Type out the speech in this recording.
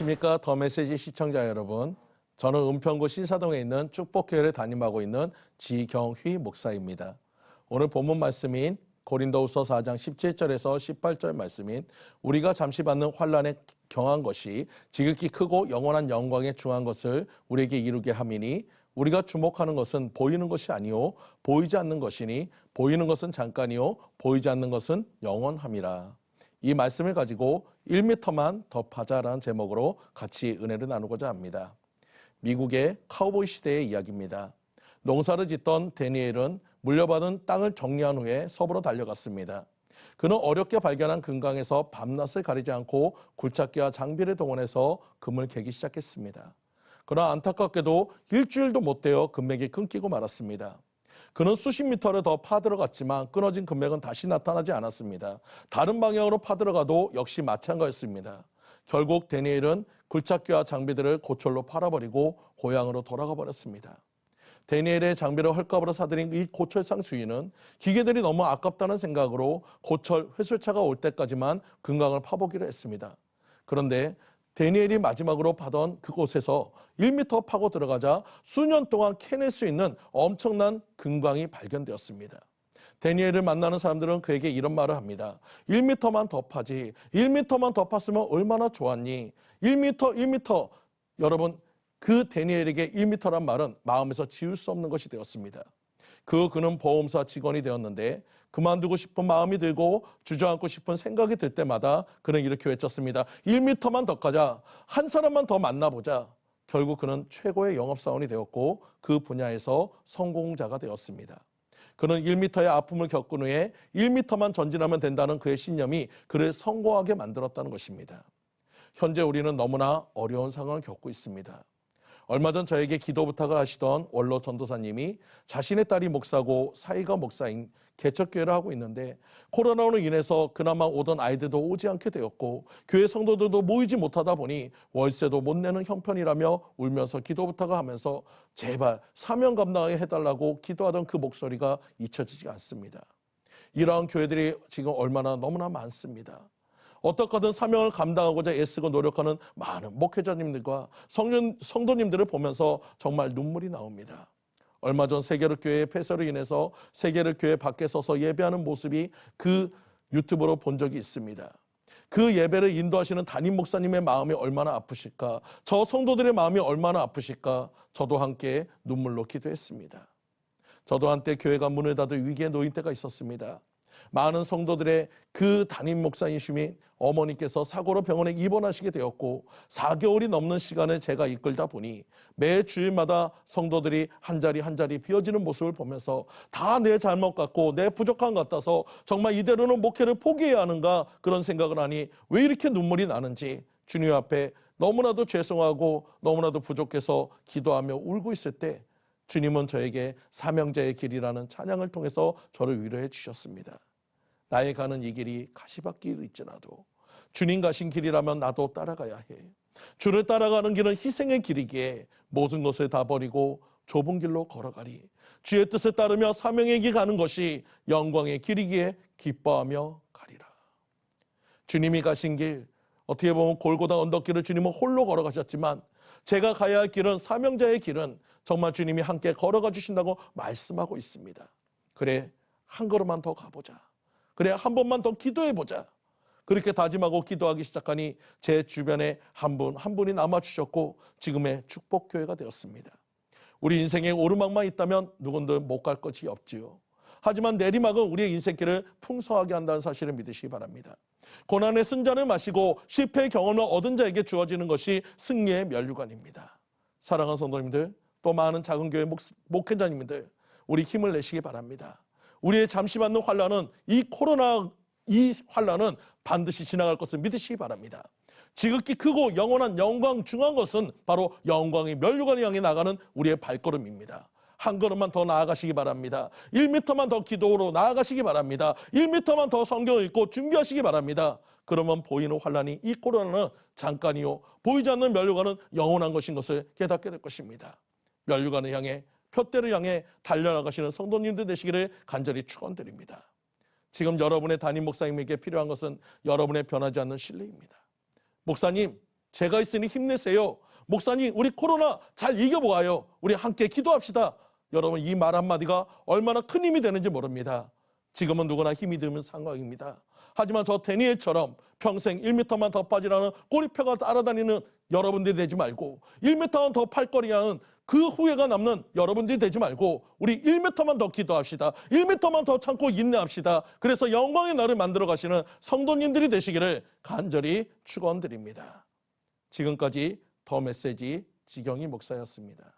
안녕하십니까. 더 메시지 시청자 여러분. 저는 은평구 신사동에 있는 축복교회를 담임하고 있는 지경휘 목사입니다. 오늘 본문 말씀인 고린도후서 4장 17절에서 18절 말씀인 우리가 잠시 받는 환난에 경한 것이 지극히 크고 영원한 영광에 중한 것을 우리에게 이루게 함이니 우리가 주목하는 것은 보이는 것이 아니요 보이지 않는 것이니 보이는 것은 잠깐이요 보이지 않는 것은 영원함이라. 이 말씀을 가지고 1m만 더 파자라는 제목으로 같이 은혜를 나누고자 합니다. 미국의 카우보이 시대의 이야기입니다. 농사를 짓던 데니엘은 물려받은 땅을 정리한 후에 서부로 달려갔습니다. 그는 어렵게 발견한 금강에서 밤낮을 가리지 않고 굴착기와 장비를 동원해서 금을 캐기 시작했습니다. 그러나 안타깝게도 일주일도 못 되어 금맥이 끊기고 말았습니다. 그는 수십 미터를 더 파들어갔지만 끊어진 금맥은 다시 나타나지 않았습니다. 다른 방향으로 파들어가도 역시 마찬가지였습니다. 결국 데니엘은 굴착기와 장비들을 고철로 팔아버리고 고향으로 돌아가 버렸습니다. 데니엘의 장비를 헐값으로 사들인 이 고철상 주인은 기계들이 너무 아깝다는 생각으로 고철 회수차가 올 때까지만 금강을 파보기로 했습니다. 그런데 데니엘이 마지막으로 파던 그곳에서 1m 파고 들어가자 수년 동안 캐낼 수 있는 엄청난 금광이 발견되었습니다. 데니엘을 만나는 사람들은 그에게 이런 말을 합니다. 1m만 더 파지. 1m만 더 팠으면 얼마나 좋았니? 1m, 1m. 여러분, 그 데니엘에게 1m란 말은 마음에서 지울 수 없는 것이 되었습니다. 그는 보험사 직원이 되었는데 그만두고 싶은 마음이 들고 주저앉고 싶은 생각이 들 때마다 그는 이렇게 외쳤습니다. 1m만 더 가자. 한 사람만 더 만나보자. 결국 그는 최고의 영업사원이 되었고 그 분야에서 성공자가 되었습니다. 그는 1m의 아픔을 겪은 후에 1m만 전진하면 된다는 그의 신념이 그를 성공하게 만들었다는 것입니다. 현재 우리는 너무나 어려운 상황을 겪고 있습니다. 얼마 전 저에게 기도 부탁을 하시던 원로 전도사님이 자신의 딸이 목사고 사이가 목사인 개척교회를 하고 있는데 코로나로 인해서 그나마 오던 아이들도 오지 않게 되었고 교회 성도들도 모이지 못하다 보니 월세도 못 내는 형편이라며 울면서 기도 부탁을 하면서 제발 사명 감당하게 해달라고 기도하던 그 목소리가 잊혀지지 않습니다. 이러한 교회들이 지금 얼마나 너무나 많습니다. 어떻게든 사명을 감당하고자 애쓰고 노력하는 많은 목회자님들과 성도님들을 보면서 정말 눈물이 나옵니다. 얼마 전 세계로 교회의 폐쇄로 인해서 세계로 교회 밖에 서서 예배하는 모습이 그 유튜브로 본 적이 있습니다. 그 예배를 인도하시는 담임 목사님의 마음이 얼마나 아프실까? 저 성도들의 마음이 얼마나 아프실까? 저도 함께 눈물로 기도했습니다. 저도 한때 교회가 문을 닫을 위기에 놓인 때가 있었습니다. 많은 성도들의 그 담임 목사님이신 어머니께서 사고로 병원에 입원하시게 되었고 4개월이 넘는 시간을 제가 이끌다 보니 매 주일마다 성도들이 한 자리 한 자리 비어지는 모습을 보면서 다 내 잘못 같고 내 부족한 것 같아서 정말 이대로는 목회를 포기해야 하는가 그런 생각을 하니 왜 이렇게 눈물이 나는지 주님 앞에 너무나도 죄송하고 너무나도 부족해서 기도하며 울고 있을 때 주님은 저에게 사명자의 길이라는 찬양을 통해서 저를 위로해 주셨습니다. 나의 가는 이 길이 가시밭길일지라도 주님 가신 길이라면 나도 따라가야 해. 주를 따라가는 길은 희생의 길이기에 모든 것을 다 버리고 좁은 길로 걸어가리. 주의 뜻을 따르며 사명의 길 가는 것이 영광의 길이기에 기뻐하며 가리라. 주님이 가신 길, 어떻게 보면 골고다 언덕길을 주님은 홀로 걸어가셨지만 제가 가야 할 길은 사명자의 길은 정말 주님이 함께 걸어가 주신다고 말씀하고 있습니다. 그래, 한 걸음만 더 가보자. 그래, 한 번만 더 기도해보자. 그렇게 다짐하고 기도하기 시작하니 제 주변에 한 분 한 분이 남아주셨고 지금의 축복교회가 되었습니다. 우리 인생에 오르막만 있다면 누군들 못 갈 것이 없지요. 하지만 내리막은 우리의 인생길을 풍성하게 한다는 사실을 믿으시기 바랍니다. 고난의 쓴잔을 마시고 실패의 경험을 얻은 자에게 주어지는 것이 승리의 면류관입니다. 사랑하는 성도님들, 또 많은 작은 교회 목회자님들, 우리 힘을 내시기 바랍니다. 우리의 잠시 받는 환난은 이 환난은 반드시 지나갈 것을 믿으시기 바랍니다. 지극히 크고 영원한 영광 중한 것은 바로 영광의 면류관을 향해 나가는 우리의 발걸음입니다. 한 걸음만 더 나아가시기 바랍니다. 1m만 더 기도로 나아가시기 바랍니다. 1m만 더 성경을 읽고 준비하시기 바랍니다. 그러면 보이는 환난이 이 코로나는 잠깐이요 보이지 않는 면류관은 영원한 것인 것을 깨닫게 될 것입니다. 면류관을 향해 표대를 향해 달려나가시는 성도님들 되시기를 간절히 축원드립니다. 지금 여러분의 담임 목사님에게 필요한 것은 여러분의 변하지 않는 신뢰입니다. 목사님, 제가 있으니 힘내세요. 목사님, 우리 코로나 잘 이겨보아요. 우리 함께 기도합시다. 여러분, 이 말 한마디가 얼마나 큰 힘이 되는지 모릅니다. 지금은 누구나 힘이 드는 상황입니다. 하지만 저 데니엘처럼 평생 1m만 더 빠지라는 꼬리표가 따라다니는 여러분들이 되지 말고 1m만 더 팔거리하는 그 후회가 남는 여러분들이 되지 말고 우리 1m만 더 기도합시다. 1m만 더 참고 인내합시다. 그래서 영광의 날을 만들어 가시는 성도님들이 되시기를 간절히 축원드립니다. 지금까지 더 메시지 지경희 목사였습니다.